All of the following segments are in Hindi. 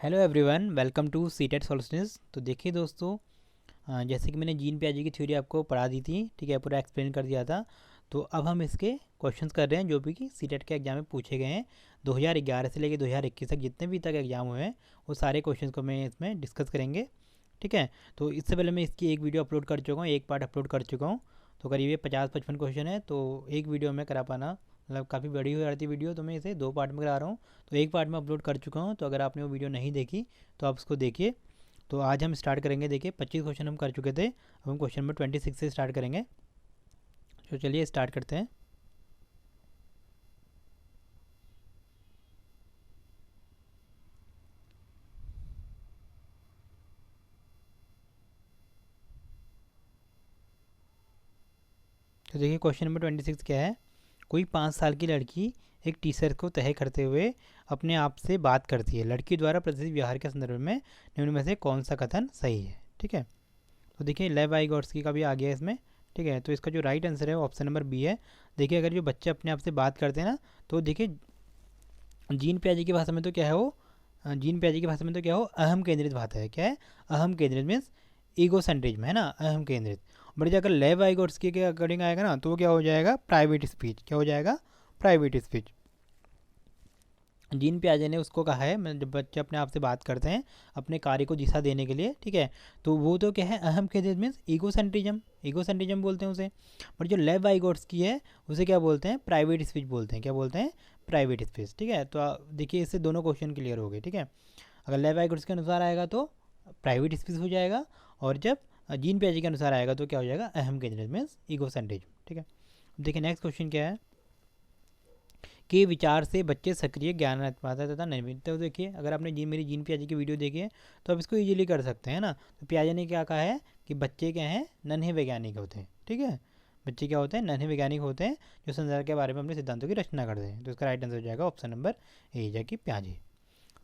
Hello everyone, welcome to CTET solutions. तो देखिए दोस्तों, जैसे कि मैंने जीन पियाजे की थ्योरी आपको पढ़ा दी थी, ठीक है, पूरा एक्सप्लेन कर दिया था। तो अब हम इसके क्वेश्चंस कर रहे हैं जो भी कि सीटेट के एग्जाम में पूछे गए हैं। 2011 से लेकर 2021 तक जितने भी तक एग्जाम हुए हैं वो सारे क्वेश्चंस को मैं इसमें डिस्कस करेंगे, ठीक है। तो इससे पहले मैं इसकी एक वीडियो अपलोड कर चुका हूँ, एक पार्ट अपलोड कर चुका हूँ। तो करीब ये 50-55 क्वेश्चन है, तो एक वीडियो में करा पाना मतलब काफ़ी बड़ी हो जाती वीडियो, तो मैं इसे 2 पार्ट में करा रहा हूँ। तो एक पार्ट में अपलोड कर चुका हूँ, तो अगर आपने वो वीडियो नहीं देखी तो आप उसको देखिए। तो आज हम स्टार्ट करेंगे। देखिए 25 क्वेश्चन हम कर चुके थे, अब हम क्वेश्चन नंबर 26 से स्टार्ट करेंगे। तो चलिए स्टार्ट करते हैं। तो देखिए क्वेश्चन नंबर 26 क्या है। कोई 5 साल की लड़की एक टीचर को तय करते हुए अपने आप से बात करती है। लड़की द्वारा प्रदर्शित व्यवहार के संदर्भ में निम्न में से कौन सा कथन सही है, ठीक है। तो देखिए लेव वाइगोट्स्की का भी आ गया इसमें, ठीक है। तो इसका जो राइट आंसर है वो ऑप्शन नंबर बी है। देखिए अगर जो बच्चे अपने आप से बात करते हैं ना, तो देखिए जीन पियाजे की भाषा में तो क्या है वो, जीन पियाजे की भाषा में तो क्या हो, अहम केंद्रित भाषा है। क्या है? अहम केंद्रित मीन्स ईगो सेंट्रिज्म है ना, अहम केंद्रित। बट जो अगर लेव वाइगोट्स्की के अकॉर्डिंग आएगा ना, तो वो क्या हो जाएगा, प्राइवेट स्पीच। क्या हो जाएगा? Private speech. जीन पियाजे ने उसको कहा है, जब बच्चे अपने आप से बात करते हैं अपने कार्य को दिशा देने के लिए, ठीक है, तो वो तो क्या है, अहम केंद्रित means ego centrism, ego centrism बोलते हैं उसे। बट जो लेव वाइगोट्स्की है उसे क्या बोलते हैं, प्राइवेट स्पीच बोलते हैं। क्या बोलते हैं? प्राइवेट स्पीच, ठीक है। तो देखिए इससे दोनों क्वेश्चन क्लियर हो गए, ठीक है। अगर लेव वाइगोट्स्की के अनुसार आएगा तो प्राइवेट स्पीच हो जाएगा, और जब जीन पियाजे के अनुसार आएगा तो क्या हो जाएगा, अहम केंद्रित मीन्स ईगो सेंट्रिज्म, ठीक है। देखिए नेक्स्ट क्वेश्चन क्या है के विचार से बच्चे सक्रिय ज्ञानात्मक तथा नवीन। तो देखिए अगर आपने मेरी जीन पियाजे की वीडियो देखी है तो आप इसको इजीली कर सकते हैं ना। तो पियाजे ने क्या कहा है कि बच्चे क्या हैं, नन्हे वैज्ञानिक होते हैं, ठीक है। बच्चे क्या होते हैं, नन्हे वैज्ञानिक होते हैं जो संसार के बारे में अपने सिद्धांतों की रचना करते हैं। तो इसका राइट आंसर हो जाएगा ऑप्शन नंबर ए, जो कि पियाजे।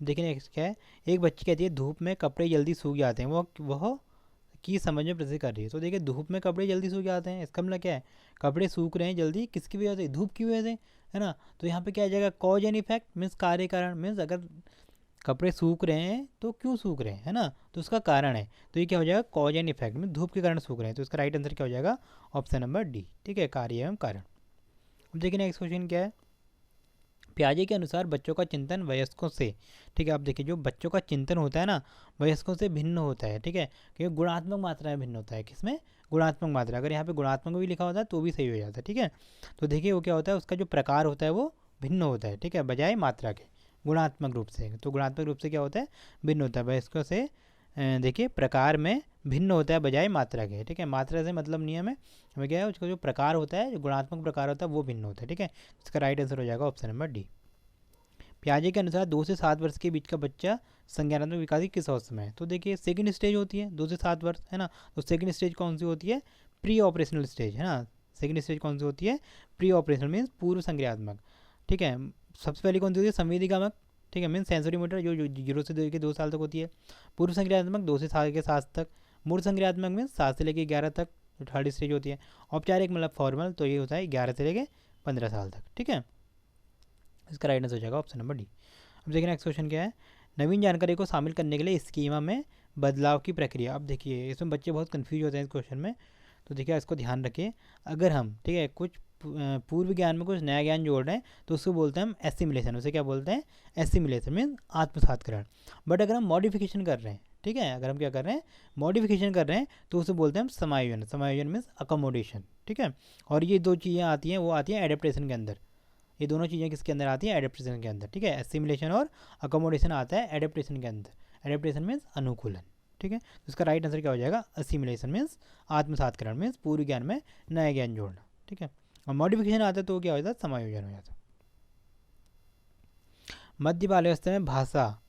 देखिए नेक्स्ट क्या है, एक बच्ची कहती है धूप में कपड़े जल्दी सूख जाते हैं, वह की समझ में प्रस्तुत कर रही है। तो देखिए धूप में कपड़े जल्दी सूख जाते हैं, इसका मतलब क्या है, कपड़े सूख रहे हैं जल्दी, किसकी वजह से, धूप की वजह से, है ना। तो यहाँ पे क्या आ जाएगा, कॉज एंड इफेक्ट मीन्स कार्य कारण, मीन्स अगर कपड़े सूख रहे हैं तो क्यों सूख रहे हैं, है ना, तो उसका कारण है। तो ये क्या हो जाएगा, कॉज एंड इफेक्ट मीन्स धूप के कारण सूख रहे हैं। तो इसका राइट आंसर क्या हो जाएगा, ऑप्शन नंबर डी, ठीक है, कार्य एवं कारण। अब देखिए नेक्स्ट क्वेश्चन क्या है, पियाजे के अनुसार बच्चों का चिंतन वयस्कों से, ठीक है, आप देखिए जो बच्चों का चिंतन होता है ना वयस्कों से भिन्न होता है, ठीक है, क्योंकि गुणात्मक मात्रा में भिन्न होता है। किसमें? गुणात्मक मात्रा। अगर यहाँ पे गुणात्मक भी लिखा होता है तो भी सही हो जाता है, ठीक है। तो देखिए वो क्या होता है, उसका जो प्रकार होता है वो भिन्न होता है, ठीक है, बजाय मात्रा के, गुणात्मक रूप से। तो गुणात्मक रूप से क्या होता है, भिन्न होता है वयस्कों से। देखिए प्रकार में भिन्न होता है बजाय मात्रा के, ठीक है। मात्रा से मतलब नहीं है हमें क्या है, उसका जो प्रकार होता है, जो गुणात्मक प्रकार होता है वो भिन्न होता है, ठीक है। इसका राइट आंसर हो जाएगा ऑप्शन नंबर डी। पियाजे के अनुसार 2 से 7 वर्ष के बीच का बच्चा संज्ञानात्मक विकास की किस अवस्था में है। तो देखिए सेकंड स्टेज होती है 2 से 7 वर्ष, है ना। तो सेकंड स्टेज कौन सी होती है, प्री ऑपरेशनल स्टेज, है ना। सेकंड स्टेज कौन सी होती है, प्री ऑपरेशनल मीन्स पूर्व संज्ञानात्मक, ठीक है। सबसे पहले कौन सी होती है, संवेदीकामक, ठीक है, मीन्स सेंसरी मोटर, जो 0 से लेकर 2 साल तक होती है। पूर्व संज्ञानात्मक 2 से 7 तक। मूर्त संज्ञानात्मक मीन्स 7 से लेकर 11 तक, जो थर्ड स्टेज होती है। औपचारिक मतलब फॉर्मल, तो ये होता है 11 से लेकर 15 साल तक, ठीक है। इसका राइट आंसर हो जाएगा ऑप्शन नंबर डी। अब देखिए नेक्स्ट क्वेश्चन क्या है, नवीन जानकारी को शामिल करने के लिए स्कीमा में बदलाव की प्रक्रिया। अब देखिए इसमें बच्चे बहुत कंफ्यूज होते हैं इस क्वेश्चन में, तो देखिए इसको ध्यान रखिए। अगर हम, ठीक है, कुछ पूर्व ज्ञान में कुछ नया ज्ञान जोड़ रहे हैं तो उसको बोलते हैं हम एसिमिलेशन। उसे क्या बोलते हैं, एसिमिलेशन मीन आत्मसातकरण। बट अगर हम मॉडिफिकेशन कर रहे हैं, ठीक है, अगर हम क्या कर रहे हैं, मॉडिफिकेशन कर रहे हैं, तो उसे बोलते हैं हम समायोजन। समायोजन मीन्स अकोमोडेशन, ठीक है। और ये दो चीज़ें आती हैं, वो आती हैं एडेप्टेशन के अंदर। ये दोनों चीज़ें किसके अंदर आती हैं, एडेप्टेशन के अंदर, ठीक है। एसिमिलेशन और अकोमोडेशन आता है एडेप्टेशन के अंदर। एडेप्टेशन मीन्स अनुकूलन, ठीक है। तो इसका राइट आंसर क्या हो जाएगा, असिमिलेशन मीन्स आत्मसातकरण, मीन्स पूर्व ज्ञान में नया ज्ञान जोड़ना, ठीक है। और मॉडिफिकेशन आता है तो क्या हो जाता है, समायोजन हो जाता है। मध्य बाल्यावस्था में भाषा,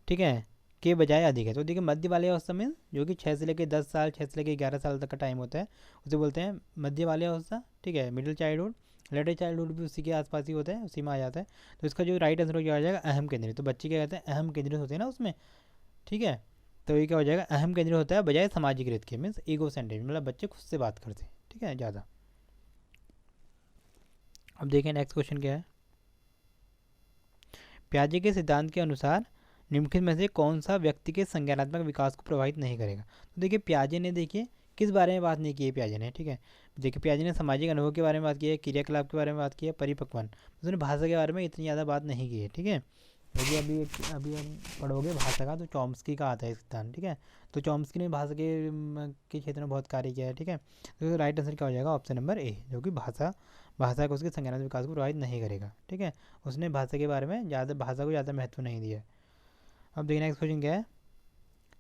ठीक है, के बजाय अधिक है। तो देखिए मध्य बाल्यावस्था में जो कि 6 से लेकर 10 साल, 6 से लेकर 11 साल तक का टाइम होता है, उसे बोलते हैं मध्य बाल्यावस्था, ठीक है। मिडिल चाइल्डहुड, लेटर चाइल्डहुड भी उसी के आसपास ही होता है, उसी में आ जाता है। तो इसका जो राइट आंसर हो जाएगा अहम केंद्रित। तो बच्चे क्या कहते हैं, अहम केंद्रित होते हैं ना उसमें, ठीक है। तो ये क्या हो जाएगा, अहम केंद्रित होता है बजाय सामाजिकृत के, मीन्स ईगो सेंट्रिक, मतलब बच्चे खुद से बात करते हैं, ठीक है, ज़्यादा। अब देखें नेक्स्ट क्वेश्चन क्या है, पियाजे के सिद्धांत के अनुसार निम्नलिखित में से कौन सा व्यक्ति के संज्ञानात्मक विकास को प्रभावित नहीं करेगा। तो देखिए पियाजे ने देखिए किस बारे में बात नहीं की है पियाजे ने, ठीक है। देखिए पियाजे ने सामाजिक अनुभव के बारे में बात की है, क्रियाकलाप के बारे में बात की है, परिपक्वन, उसने भाषा के बारे में इतनी ज़्यादा बात नहीं की है, ठीक है। यदि अभी हम पढ़ोगे भाषा का तो चॉम्स्की का आता है सिद्धांत, ठीक है। तो चॉम्स्की ने भाषा के क्षेत्र में बहुत कार्य किया है, ठीक है। तो राइट आंसर क्या हो जाएगा, ऑप्शन नंबर ए, जो कि भाषा को उसके संज्ञानात्मक विकास को प्रभावित नहीं करेगा, ठीक है। उसने भाषा के बारे में भाषा को ज़्यादा महत्व नहीं दिया है। अब देखिए नेक्स्ट क्वेश्चन क्या है।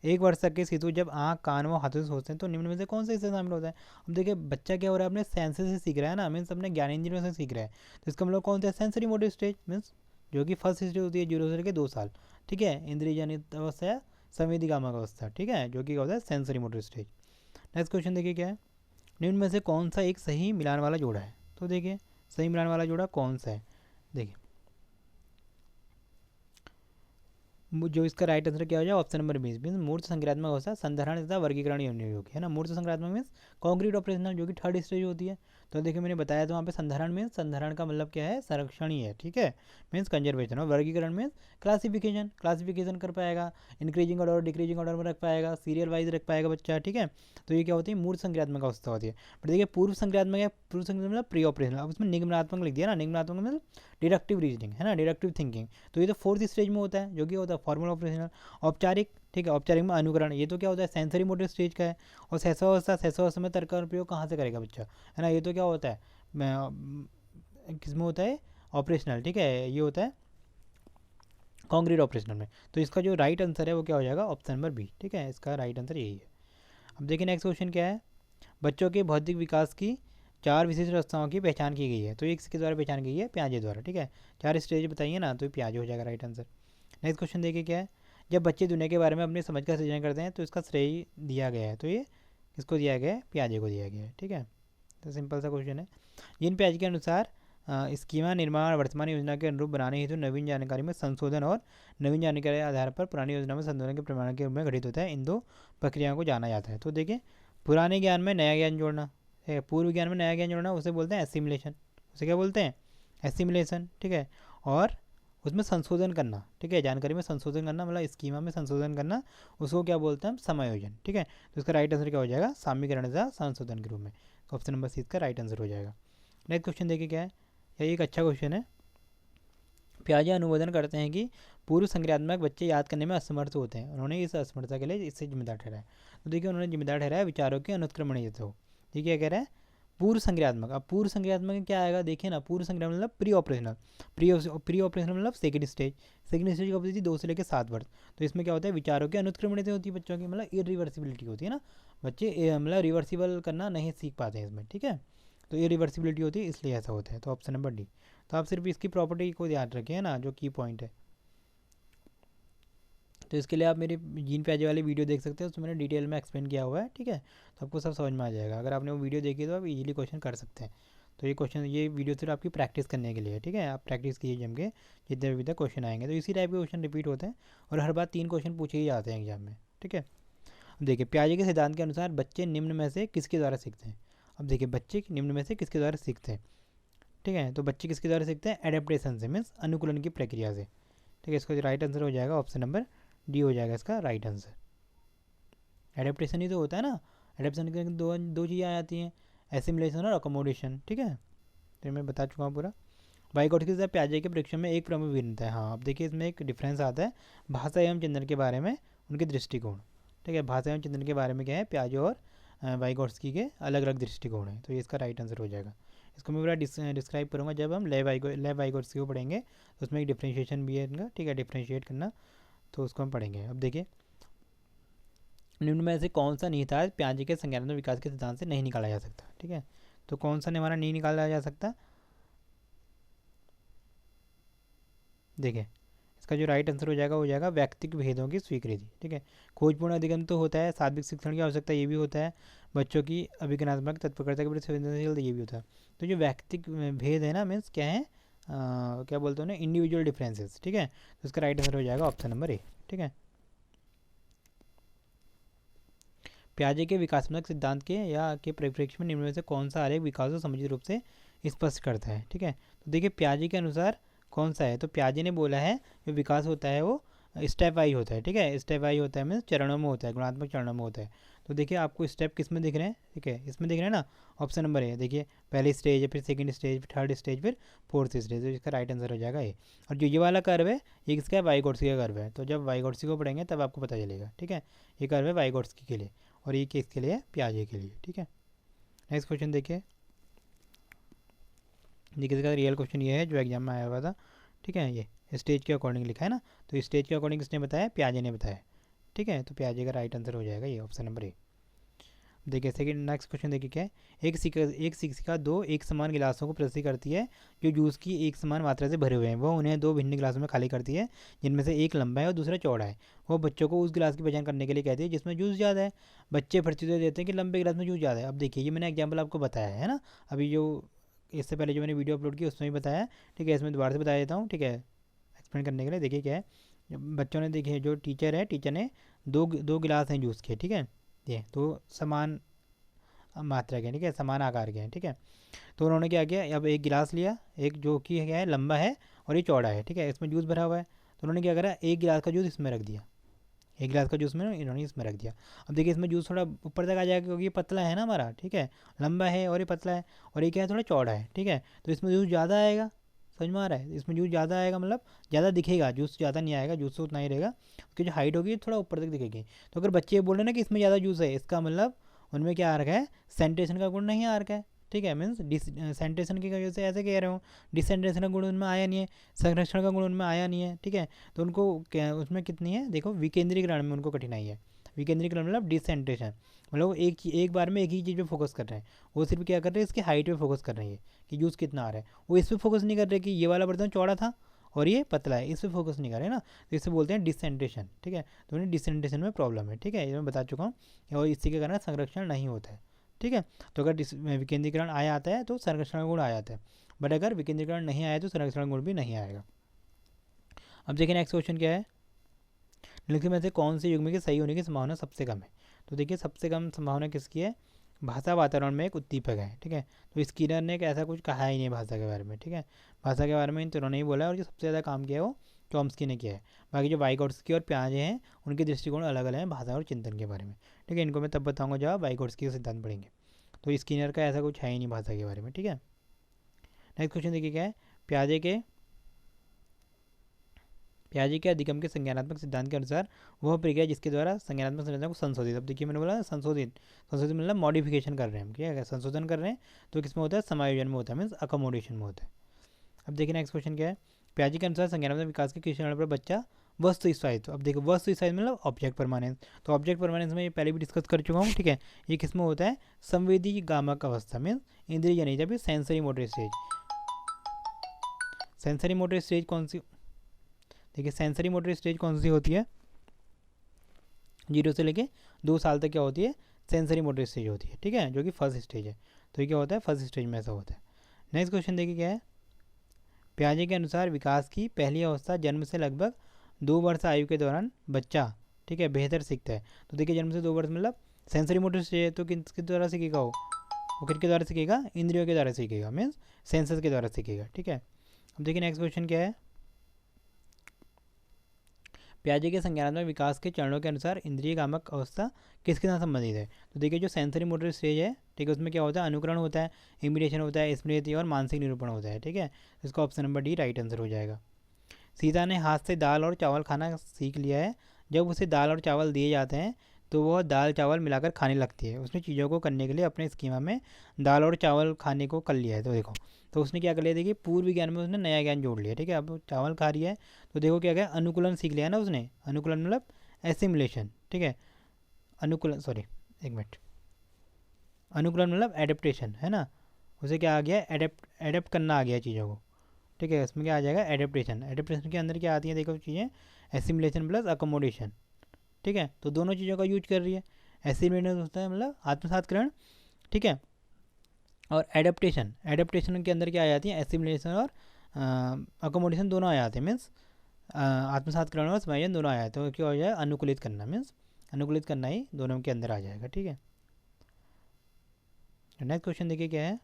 1 वर्ष तक के शिशु जब आँख कान व हाथों से सोचते हैं तो निम्न में से कौन सा हिस्सा शामिल होता है। अब देखिए बच्चा क्या हो रहा है, अपने सेंसेस से सीख रहा है ना, मीन्स अपने ज्ञानेंद्रियों से सीख रहा है। तो इसका मतलब कौन सा है, सेंसरी मोटिव स्टेज, मीन्स जो कि फर्स्ट स्टेज होती है 0 से लेकर 2 साल, ठीक है। इंद्रिय जनित अवस्था या संवेदीगामक अवस्था, ठीक है, जो कि होता है sensory motive stage. Next question देखिए क्या है। निम्न में से कौन सा एक सही मिलान वाला जोड़ा है। तो देखिए सही मिलान वाला जोड़ा कौन सा है। देखिए जो इसका राइट आंसर क्या हो जाए, ऑप्शन नंबर 20 मीन्स मूर्त संक्रियात्मक अवस्था, संधारण तथा वर्गीकरण योग्य है ना। मूर्त संक्रियात्मक मीन्स कॉन्क्रीट ऑपरेशनल, जो कि थर्ड स्टेज होती है। तो देखिए मैंने बताया तो वहाँ पे संधारण मीन्स, संधारण का मतलब क्या है, संरक्षण ही है, ठीक है, मीन्स कंजर्वेशन। और वर्गीकरण मीन्स क्लासिफिकेशन कर पाएगा, इंक्रीजिंग ऑर्डर डिक्रीजिंग ऑर्डर में रख पाएगा, सीरियल वाइज रख पाएगा बच्चा, ठीक है। तो ये क्या होती है, मूर्त संक्रियात्मक अवस्था होती है। बट देखिए पूर्व संक्रियात्मक है, पूर्व संक्रियात्मक मतलब प्री ऑपरेशनल। अब उसमें निगमनात्मक लिख दिया ना, निगमनात्मक मतलब डिडक्टिव रीजनिंग है ना, डिडक्टिव थिंकिंग। तो ये तो फोर्थ स्टेज में होता है, जो कि होता है फॉर्मल ऑपरेशनल। औपचारिक, ठीक है, औपचारिक में अनुकरण, ये तो क्या होता है सेंसरी मोटर स्टेज का है। और सहसावस्था में तर्क का उपयोग कहाँ से करेगा बच्चा, है ना, ये तो क्या होता है किस में होता है, ऑपरेशनल, ठीक है, ये होता है कॉन्क्रीट ऑपरेशनल में। तो इसका जो राइट आंसर है वो क्या हो जाएगा, ऑप्शन नंबर बी, ठीक है, इसका राइट आंसर यही है। अब देखिए नेक्स्ट क्वेश्चन क्या है। बच्चों के बौद्धिक विकास की 4 विशिष्ट अवस्थाओं की पहचान की गई है। तो ये किसके द्वारा पहचान की गई है, पियाजे द्वारा, ठीक है। 4 स्टेज बताइए ना, तो पियाजे हो जाएगा राइट आंसर। नेक्स्ट क्वेश्चन देखिए क्या है। जब बच्चे दुनिया के बारे में अपनी समझ का सृजन करते हैं तो इसका श्रेय दिया गया है। तो ये किसको दिया गया है, पियाजे को दिया गया है, ठीक है। तो सिंपल सा क्वेश्चन है। जीन पियाजे के अनुसार स्कीमा निर्माण वर्तमान योजना के अनुरूप बनाने हेतु नवीन जानकारी में संशोधन और नवीन जानकारी के आधार पर पुरानी योजना में संशोधन के प्रमाण के रूप में घटित होता है। इन 2 प्रक्रियाओं को जाना जाता है। तो देखिए पुराने ज्ञान में नया ज्ञान जोड़ना, पूर्व ज्ञान में नया ज्ञान जोड़ना, उसे बोलते हैं एसिमिलेशन। उसे क्या बोलते हैं, एसिमिलेशन, ठीक है। और उसमें संशोधन करना, ठीक है, जानकारी में संशोधन करना मतलब स्कीमा में संशोधन करना, उसको क्या बोलते हैं हम, समायोजन, ठीक है। तो इसका राइट आंसर क्या हो जाएगा, सामीकरण या संशोधन के रूप में। ऑप्शन नंबर सी इसका राइट आंसर हो जाएगा। नेक्स्ट क्वेश्चन देखिए क्या है, यह एक अच्छा क्वेश्चन है। पियाजे अनुमोदन करते हैं कि पूर्व संक्रियात्मक बच्चे याद करने में असमर्थ होते हैं। उन्होंने इस असमर्थता के लिए इससे जिम्मेदार ठहराया। तो देखिए उन्होंने जिम्मेदार ठहराया विचारों के अनुत्क्रमणीयता हो, ठीक है, कह रहा है पूर्व संक्रियात्मक। अब पूर्व संक्रियात्मक क्या आएगा, देखिए ना, पूर्व संक्रियात्मक मतलब प्री ऑपरेशनल, प्री ऑपरेशनल मतलब सेकंड स्टेज कब होती थी, 2 से लेकर 7 वर्ष। तो इसमें क्या होता है, विचारों की अनुत्क्रमणीयता होती है बच्चों की, मतलब इरिवर्सिबिलिटी होती है ना, बच्चे मतलब रिवर्सिबल करना नहीं सीख पाते हैं इसमें, ठीक है। तो ये रिवर्सिबिलिटी होती है, इसलिए ऐसा होता है। तो ऑप्शन नंबर डी। तो आप सिर्फ इसकी प्रॉपर्टी को ध्यान रखिए ना, जो की पॉइंट है। तो इसके लिए आप मेरी जीन पियाजे वाली वीडियो देख सकते हैं, उसमें मैंने डिटेल में एक्सप्लेन किया हुआ है, ठीक है। तो आपको सब समझ में आ जाएगा। अगर आपने वो वीडियो देखी तो आप इजीली क्वेश्चन कर सकते हैं। तो ये वीडियो सिर्फ आपकी प्रैक्टिस करने के लिए है, ठीक है। आप प्रैक्टिस कीजिए जम के, जितने भी तक क्वेश्चन आएंगे तो इसी टाइप के क्वेश्चन रिपीट होते हैं और हर बार 3 क्वेश्चन पूछे ही जाते हैं एग्जाम में, ठीक है। अब देखिए पियाजे के सिद्धांत के अनुसार बच्चे निम्न में से किसके द्वारा सीखते हैं। अब देखिए बच्चे निम्न में से किसके द्वारा सीखते हैं, ठीक है। तो बच्चे किसके द्वारा सीखते हैं, एडेप्टेशन से, मीन्स अनुकूलन की प्रक्रिया से, ठीक है। इसका राइट आंसर हो जाएगा ऑप्शन नंबर डी हो जाएगा इसका राइट आंसर। एडेप्टेशन ही तो होता है ना, एडेप्टेशन के दो चीज़ें आ जाती हैं, एसिमिलेशन और अकोमोडेशन, ठीक है। तो मैं बता चुका हूँ पूरा। वाइगोट्स्की के साथ पियाजे के परीक्षण में एक प्रमुख भिन्नता है। हाँ अब देखिए इसमें एक डिफरेंस आता है भाषा एवं चिंतन के बारे में उनके दृष्टिकोण, ठीक है। भाषा एवं चिंतन के बारे में क्या है, पियाजे और वाइगोट्स्की के अलग अलग दृष्टिकोण हैं। तो ये इसका राइट आंसर हो जाएगा। इसको मैं पूरा डिस्क्राइब करूँगा जब हम लेव वाइगोट्स्की को पढ़ेंगे। तो उसमें एक डिफ्रेंशिएशन भी है इनका, ठीक है, डिफ्रेंशिएट करना, तो उसको हम पढ़ेंगे। अब देखिए निम्न में से कौन सा निहितार्थ पियाजे के संज्ञानात्मक विकास के सिद्धांत से नहीं निकाला जा सकता, ठीक है। तो कौन सा हमारा नहीं निकाला जा सकता, देखिए इसका जो राइट आंसर हो जाएगा व्यक्तिगत भेदों की स्वीकृति, ठीक है। खोजपूर्ण अधिगम तो होता है, सात्विक शिक्षण की आवश्यकता ये भी होता है, बच्चों की अभिज्ञानात्मक तत्परता के प्रति संवेदनशील ये भी होता है। तो जो व्यक्तिगत भेद है ना, मीन्स क्या है, क्या बोलते हैं, इंडिविजुअल डिफरेंसेस, ठीक है। तो इसका राइट आंसर हो जाएगा ऑप्शन नंबर ए, ठीक है। पियाजे के विकासात्मक सिद्धांत के या के परिप्रेक्ष्य में निम्न में से कौन सा आरेख विकास को समुचित रूप से स्पष्ट करता है, ठीक है। तो देखिए पियाजे के अनुसार कौन सा है, तो पियाजे ने बोला है जो विकास होता है वो स्टेप वाइज होता है, ठीक है, स्टेप वाइज होता है, मीन्स चरणों में होता है, गुणात्मक चरणों में होता है। तो देखिए आपको स्टेप किस में दिख रहे हैं, ठीक है, इसमें दिख रहे हैं ना, ऑप्शन नंबर ए, देखिए पहली स्टेज है, फिर सेकंड स्टेज, फिर थर्ड स्टेज, फिर फोर्थ स्टेज, तो इसका राइट आंसर हो जाएगा ए। और जो ये वाला कर्व है ये किसका है, वाइगोट्स्की का कर्व है। तो जब वाइगोट्स्की को पढ़ेंगे तब आपको पता चलेगा, ठीक है, ये कर्व है वाइगोट्स्की के लिए और ये किसके लिए है, पियाजे के लिए, ठीक है। नेक्स्ट क्वेश्चन देखिए, देखिए इसका रियल क्वेश्चन ये है जो एग्जाम में आया हुआ था, ठीक है, ये स्टेज के अकॉर्डिंग लिखा है ना, तो स्टेज के अकॉर्डिंग किसने बताया, प्याजे ने बताया, ठीक है, तो प्याजे का राइट आंसर हो जाएगा ये ऑप्शन नंबर ए। देखिए सेकंड नेक्स्ट क्वेश्चन देखिए क्या है, एक शिक्षिका दो एक समान गिलासों को प्रस्तुत करती है जो जूस की एक समान मात्रा से भरे हुए हैं, वह उन्हें दो भिन्न गिलासों में खाली करती है जिनमें से एक लंबा है और दूसरा चौड़ा है। वो बच्चों को उस गिलास की पहचान करने के लिए कहती है जिसमें जूस ज़्यादा है। बच्चे प्रत्युत्तर देते हैं कि लंबे गिलास में जूस ज़्यादा है। अब देखिए ये मैंने एग्जाम्पल आपको बताया है ना, अभी जो इससे पहले जो मैंने वीडियो अपलोड की उसमें भी बताया, ठीक है, इसमें दोबारा से बता देता हूँ, ठीक है, एक्सप्लेन करने के लिए। देखिए क्या है, बच्चों ने देखिए जो टीचर है, टीचर ने दो गिलास हैं जूस के, ठीक है, ये तो समान मात्रा के हैं, ठीक है, समान आकार के हैं, ठीक है। तो उन्होंने क्या किया, अब एक गिलास लिया, एक जो कि क्या है लंबा है और ये चौड़ा है, ठीक है, इसमें जूस भरा हुआ है, तो उन्होंने क्या करा, एक गिलास का जूस इसमें रख दिया, एक गिलास का जूस में इन्होंने इसमें रख दिया। अब देखिए इसमें जूस थोड़ा ऊपर तक आ जाएगा क्योंकि ये पतला है ना हमारा, ठीक है, लंबा है और ये पतला है, और ये क्या है थोड़ा चौड़ा है, ठीक है, तो इसमें जूस ज़्यादा आएगा, समझ में आ रहा है, इसमें जूस ज़्यादा आएगा, मतलब ज़्यादा दिखेगा, जूस ज़्यादा नहीं आएगा, जूस तो उतना ही रहेगा, उसकी जो हाइट होगी थोड़ा ऊपर तक दिखेगी। तो अगर बच्चे बोल रहे हैं ना कि इसमें ज़्यादा जूस है, इसका मतलब उनमें क्या आ रखा है, सेंटेशन का गुण नहीं आ रखा है, ठीक है, मीन्स सेंटेशन की वजह से ऐसे कह रहे हो, डिसेंटेशन का गुण उनमें आया नहीं है, संरक्षण का गुण उनमें आया नहीं है, ठीक है, तो उनको क्या उसमें कितनी है, देखो विकेंद्रीकरण में उनको कठिनाई है। विकेंद्रीकरण मतलब डिसेंट्रेशन, मतलब वो एक बार में एक ही चीज़ पे फोकस कर रहे हैं, वो सिर्फ क्या कर रहे हैं, इसकी हाइट पे फोकस कर रही है कि यूज़ कितना आ रहा है, वो इस पर फोकस नहीं कर रहे कि ये वाला बर्तन चौड़ा था और ये पतला है, इस पर फोकस नहीं कर रहे ना, तो इसे बोलते हैं डिसेंट्रेशन, ठीक है, तो उन्हें डिसेंट्रेशन में प्रॉब्लम है, ठीक है, ये मैं बता चुका हूँ, और इसी के कारण संरक्षण नहीं होता है, ठीक है। तो अगर विकेंद्रीकरण आया आता है तो संरक्षण गुण आ जाता है, बट अगर विकेंद्रीकरण नहीं आया तो संरक्षण गुण भी नहीं आएगा। अब देखिए नेक्स्ट क्वेश्चन क्या है, निम्नलिखित में से कौन से युग्म के सही होने की संभावना सबसे कम है। तो देखिए सबसे कम संभावना किसकी है, भाषा वातावरण में एक उद्दीपक है, ठीक है, तो स्किनर ने ऐसा कुछ कहा ही नहीं भाषा के बारे में, ठीक है, भाषा के बारे में इन तीनों ने ही बोला है, और जो सबसे ज़्यादा काम किया है वो चॉम्स्की ने किया है। बाकी जो वाइगोट्स्की और पियाजे हैं उनके दृष्टिकोण अलग अलग हैं भाषा और चिंतन के बारे में, ठीक है, इनको मैं तब बताऊँगा जब वाइगोट्स्की का सिद्धांत पढ़ेंगे। तो स्किनर का ऐसा कुछ है ही नहीं भाषा के बारे में, ठीक है। नेक्स्ट क्वेश्चन देखिए क्या है, प्याजे के अधिगम के संज्ञानात्मक सिद्धांत के अनुसार वह प्रक्रिया जिसके द्वारा संज्ञानात्मक संरचना को संशोधित, अब देखिए मैंने बोला संशोधित, संशोधित मतलब मॉडिफिकेशन कर रहे हैं हम, क्या है संशोधन कर रहे हैं, तो किसमें होता है, समायोजन में होता है, मीन्स अकोमोडेशन में होता है। अब देखिए नेक्स्ट क्वेश्चन क्या है, प्याजे के अनुसार संज्ञानात्मक विकास के किस चरण पर बच्चा वस्तु स्थायित्व, अब देखो वस्तु स्थायित्व मतलब ऑब्जेक्ट परमानेंस, तो ऑब्जेक्ट परमानेंस में ये पहले भी डिस्कस कर चुका हूँ, ठीक है, ये किसमें होता है, संवेदी गामक अवस्था मीन्स इंद्रिय जनित, जब sensory motor stage, sensory motor stage कौन सी, देखिए सेंसरी मोटर स्टेज कौन सी होती है, 0 से लेके 2 साल तक क्या होती है, सेंसरी मोटर स्टेज होती है, ठीक है, जो कि फर्स्ट स्टेज है, तो ये क्या होता है, फर्स्ट स्टेज में ऐसा होता है। नेक्स्ट क्वेश्चन देखिए क्या है, प्याजे के अनुसार विकास की पहली अवस्था जन्म से लगभग 2 वर्ष आयु के दौरान बच्चा, ठीक है, बेहतर सीखता है। तो देखिए जन्म से 2 वर्ष मतलब सेंसरी मोटर स्टेज है, तो किसके द्वारा सीखेगा वो किसके द्वारा सीखेगा, इंद्रियों के द्वारा सीखेगा, मीन्स सेंसस के द्वारा सीखेगा, ठीक है। अब देखिए नेक्स्ट क्वेश्चन क्या है, प्याजे के संज्ञानात्मक विकास के चरणों के अनुसार इंद्रिय कामक अवस्था किसके साथ संबंधित है। तो देखिए जो सेंसरी मोटर स्टेज है, ठीक है, उसमें क्या होता है, अनुकरण होता है, इमिटेशन होता है, स्मृति और मानसिक निरूपण होता है, ठीक है, इसका option number D right answer हो जाएगा। सीता ने हाथ से दाल और चावल खाना सीख लिया है, जब उसे दाल और चावल दिए जाते हैं तो वह दाल चावल मिलाकर खाने लगती है। उसने चीज़ों को करने के लिए अपने स्कीमा में दाल और चावल खाने को कर लिया है, तो देखो, तो उसने क्या कर लिया, देखिए पूर्व ज्ञान में उसने नया ज्ञान जोड़ लिया, ठीक है, अब चावल खा रही है, तो देखो क्या क्या अनुकूलन सीख लिया ना उसने, अनुकूलन मतलब एसिमुलेशन, ठीक है, अनुकूलन सॉरी एक मिनट, अनुकूलन मतलब एडेप्टेशन है ना, उसे क्या आ गया, एडेप्ट करना आ गया चीज़ों को, ठीक है, इसमें क्या आ जाएगा, एडेप्टेशन, एडेप्टेशन के अंदर क्या आती है, देखो चीज़ें एसिमुलेशन प्लस अकोमोडेशन, ठीक है, तो दोनों चीज़ों का यूज कर रही है। एसिमुलेशन होता है मतलब आत्मसातकरण, ठीक है, और एडेप्टेशन, एडेप्टेशन के अंदर क्या आ जाती है, एसिमुलेशन और अकोमोडेशन दोनों आ जाते हैं, मीन्स आत्मसातकरण और समायोजन दोनों आ जाते हैं, तो क्या हो जाए, अनुकूलित करना, मीन्स अनुकूलित करना ही दोनों के अंदर आ जाएगा, ठीक है। नेक्स्ट क्वेश्चन देखिए क्या है,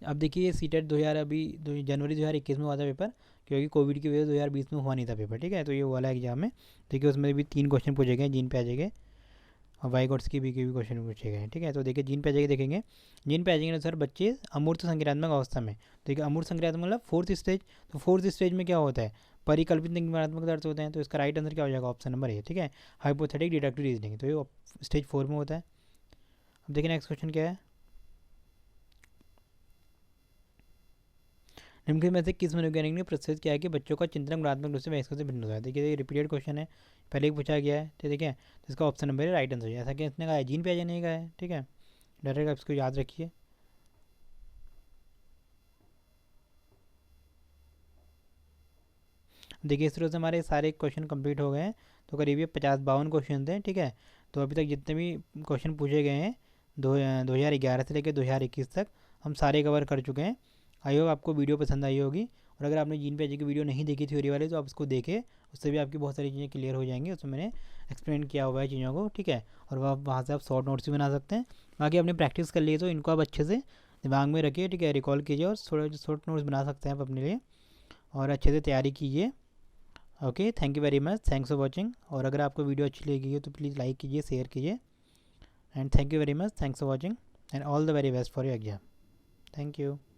अब देखिए ये सीटेट 2000 अभी जनवरी 2021 में हुआ था पेपर, क्योंकि कोविड की वजह से 2020 में हुआ नहीं था पेपर, ठीक है। तो ये वाला एग्जाम है, देखिए उसमें भी 3 क्वेश्चन पूछे गए जीन पे आ जाएंगे, और वाइगॉट्स की भी क्वेश्चन पूछे गए हैं, ठीक है। तो देखिए जीन पे आ जाएंगे, देखेंगे जीन पे आ जाएंगे सर बच्चे अमूर्त संक्रियात्मक अवस्था में। देखिए अमूर्त संक्रियात्मक मतलब 4th स्टेज, तो 4th स्टेज में क्या होता है, परिकल्पित निगमनात्मक अर्थ होते हैं। तो इसका राइट आंसर क्या हो जाएगा, ऑप्शन नंबर ए, ठीक है, हाइपोथेटिक डिडक्टिव रीजनिंग। तो ये स्टेज 4 में होता है। अब देखिए नेक्स्ट क्वेश्चन क्या है, निम्नलिखित में से किस मनोवैज्ञानिक ने प्रस्तुत किया है कि बच्चों का चिंतन गुणात्मक रूप से वयस्कों से भिन्न होता है। देखिए ये रिपीटेड क्वेश्चन है, पहले ही पूछा गया है, ठीक है। तो इसका ऑप्शन नंबर है राइट आंसर, ऐसा कि इसने कहा है जीन पे जाने का है, ठीक है। डायरेक्ट आप इसको याद रखिए। देखिए इस तरह से हमारे सारे क्वेश्चन कंप्लीट हो गए हैं। तो करीब ये 52 क्वेश्चन थे, ठीक है। तो अभी तक जितने भी क्वेश्चन पूछे गए हैं 2011 से लेकर 2021 तक हम सारे कवर कर चुके हैं। आई होप आपको वीडियो पसंद आई होगी, और अगर आपने जीन पे की वीडियो नहीं देखी थ्योरी वाले तो आप उसको देखें, उससे भी आपकी बहुत सारी चीज़ें क्लियर हो जाएंगी। उसमें मैंने एक्सप्लेन किया हुआ है चीज़ों को, ठीक है। और वहाँ से आप शॉर्ट नोट्स भी बना सकते हैं। बाकी आपने प्रैक्टिस कर लिए तो इनको आप अच्छे से दिमाग में रखिए, ठीक है, रिकॉल कीजिए, और थोड़े शॉर्ट नोट्स बना सकते हैं आप अपने लिए, और अच्छे से तैयारी कीजिए। Okay, thank you very much, thanks for watching. और अगर आपको वीडियो अच्छी लगी हो तो प्लीज़ लाइक कीजिए, शेयर कीजिए, and thank you very much, thanks for watching, and all the very best for your exam. Thank you.